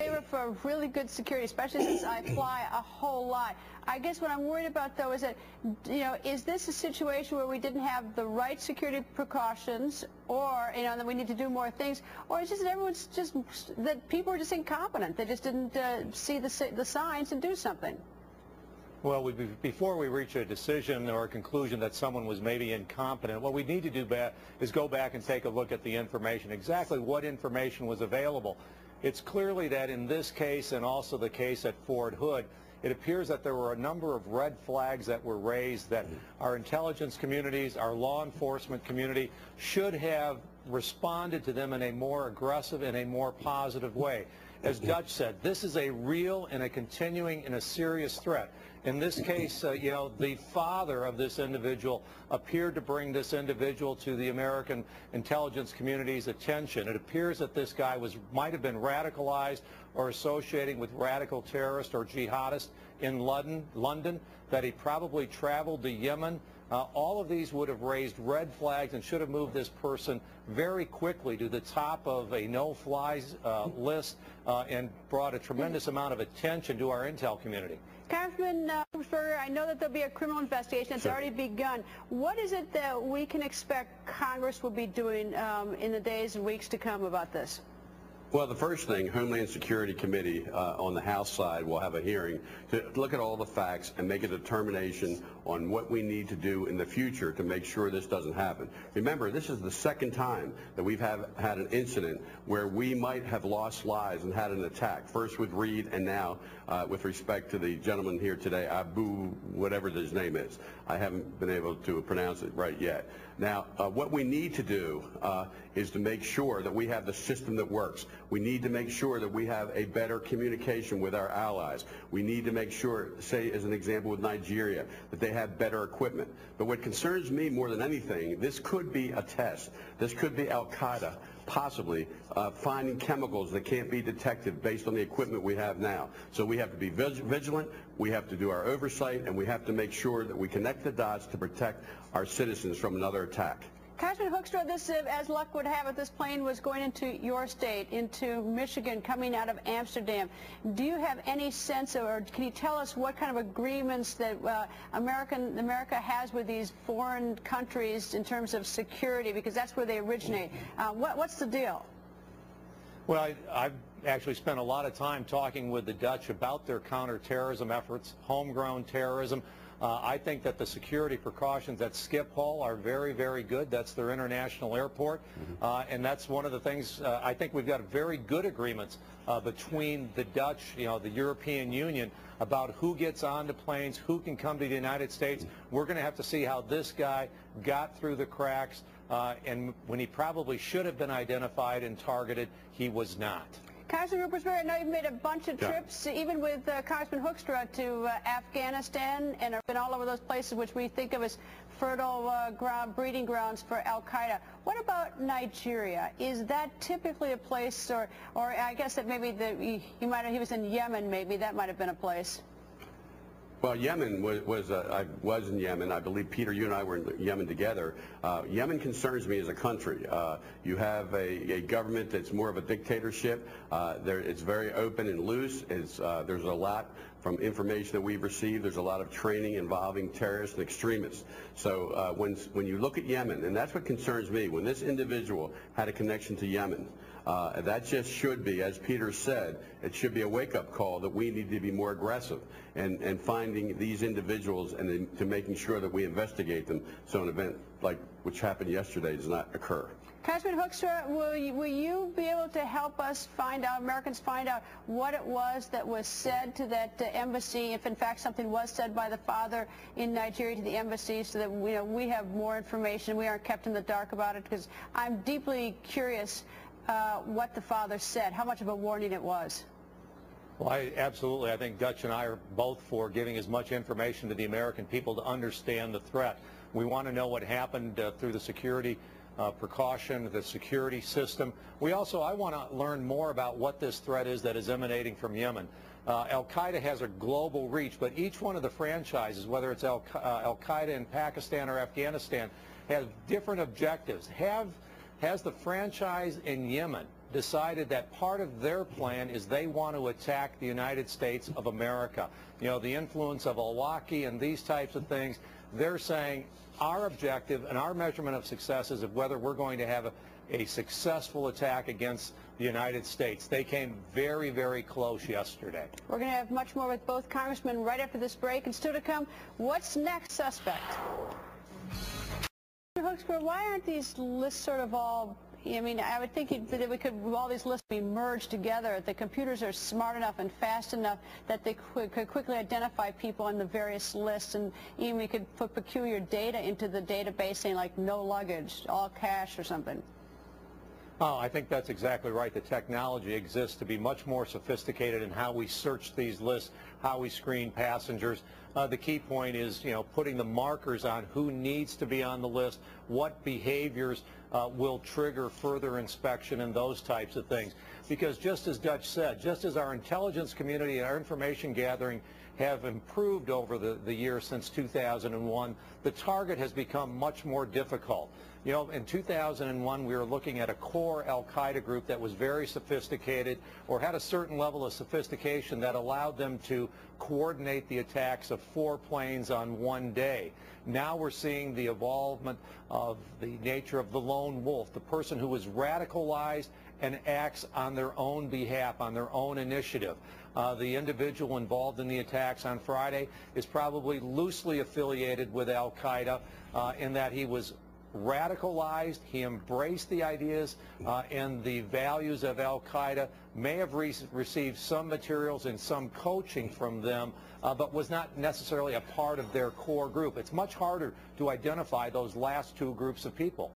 favor for really good security, especially since I fly a whole lot. I guess what I'm worried about, though, is that, is this a situation where we didn't have the right security precautions, or, that we need to do more things, or is it just that people are just incompetent? They just didn't see the signs and do something? Well, before we reach a decision or a conclusion that someone was maybe incompetent, what we need to do is go back and take a look at the information, exactly what information was available. It's clearly that in this case and also the case at Fort Hood, it appears that there were a number of red flags that were raised that our intelligence communities, our law enforcement community should have responded to them in a more aggressive and a more positive way. As Dutch said, this is a real and a continuing and a serious threat. In this case, the father of this individual appeared to bring this individual to the American intelligence community's attention. It appears that this guy might have been radicalized or associating with radical terrorists or jihadists in London, that he probably traveled to Yemen. All of these would have raised red flags and should have moved this person very quickly to the top of a no-flies list and brought a tremendous amount of attention to our intel community. Congressman Ruppelsberger, I know that there'll be a criminal investigation that's already begun. What is it that we can expect Congress will be doing in the days and weeks to come about this? Well, the first thing, Homeland Security Committee on the House side will have a hearing to look at all the facts and make a determination on what we need to do in the future to make sure this doesn't happen. Remember, this is the second time that we've had an incident where we might have lost lives and had an attack, first with Reed and now with respect to the gentleman here today, Abu, whatever his name is. I haven't been able to pronounce it right yet. Now, what we need to do is to make sure that we have the system that works. We need to make sure that we have a better communication with our allies. We need to make sure, say as an example with Nigeria, that they have better equipment. But what concerns me more than anything, this could be a test. This could be Al-Qaeda possibly finding chemicals that can't be detected based on the equipment we have now. So we have to be vigilant, we have to do our oversight, and we have to make sure that we connect the dots to protect our citizens from another attack. Congressman Hoekstra, this, as luck would have it, this plane was going into your state, into Michigan, coming out of Amsterdam. Do you have any sense, or can you tell us what kind of agreements that America has with these foreign countries in terms of security, because that's where they originate? What's the deal? Well, I've actually spent a lot of time talking with the Dutch about their counterterrorism efforts, homegrown terrorism. I think that the security precautions at Schiphol are very, very good. That's their international airport. And that's one of the things, I think we've got very good agreements between the Dutch, the European Union, about who gets onto planes, who can come to the United States. We're going to have to see how this guy got through the cracks, and when he probably should have been identified and targeted, he was not. Congressman Ruppelsberger, I know you've made a bunch of trips, even with Congressman Hoekstra, to Afghanistan and have been all over those places which we think of as fertile breeding grounds for Al-Qaeda. What about Nigeria? Is that typically a place, or I guess that maybe he was in Yemen, maybe that might have been a place? Well, Yemen I was in Yemen. I believe, Peter, you and I were in Yemen together. Yemen concerns me as a country. You have a government that's more of a dictatorship. It's very open and loose. There's a lot from information that we've received. There's a lot of training involving terrorists and extremists. So when you look at Yemen, and that's what concerns me, when this individual had a connection to Yemen, that just should be, as Peter said, it should be a wake-up call that we need to be more aggressive and finding these individuals and to making sure that we investigate them so an event like which happened yesterday does not occur. Congressman Hoekstra, will you be able to help us Americans find out what it was that was said to that embassy, if in fact something was said by the father in Nigeria to the embassy, so that we have more information, we aren't kept in the dark about it? Because I'm deeply curious what the father said, how much of a warning it was. Well, absolutely. I think Dutch and I are both for giving as much information to the American people to understand the threat. We want to know what happened through the security precaution, the security system. I want to learn more about what this threat is that is emanating from Yemen. Al-Qaeda has a global reach, but each one of the franchises, whether it's Al-Qaeda in Pakistan or Afghanistan, has different objectives. Has the franchise in Yemen decided that part of their plan is they want to attack the United States of America. You know, the influence of al-Awlaki and these types of things. They're saying our objective and our measurement of success is of whether we're going to have a successful attack against the United States. They came very, very close yesterday. We're going to have much more with both congressmen right after this break. And still to come, what's next, suspect? Hookscrow, why aren't these lists sort of all, I mean, I would think that we could, all these lists be merged together. The computers are smart enough and fast enough that they could quickly identify people on the various lists, and even we could put peculiar data into the database saying like no luggage, all cash or something. Oh, I think that's exactly right. The technology exists to be much more sophisticated in how we search these lists, how we screen passengers. The key point is, you know, putting the markers on who needs to be on the list, what behaviors will trigger further inspection and those types of things. Because just as Dutch said, just as our intelligence community and our information gathering have improved over the years since 2001, the target has become much more difficult. You know, in 2001, we were looking at a core al-Qaeda group that was very sophisticated or had a certain level of sophistication that allowed them to coordinate the attacks of 4 planes on one day. Now we're seeing the evolvement of the nature of the lone wolf, the person who is radicalized and acts on their own behalf, on their own initiative. The individual involved in the attacks on Friday is probably loosely affiliated with al-Qaeda in that he was radicalized, he embraced the ideas and the values of al-Qaeda, may have received some materials and some coaching from them, but was not necessarily a part of their core group. It's much harder to identify those last 2 groups of people.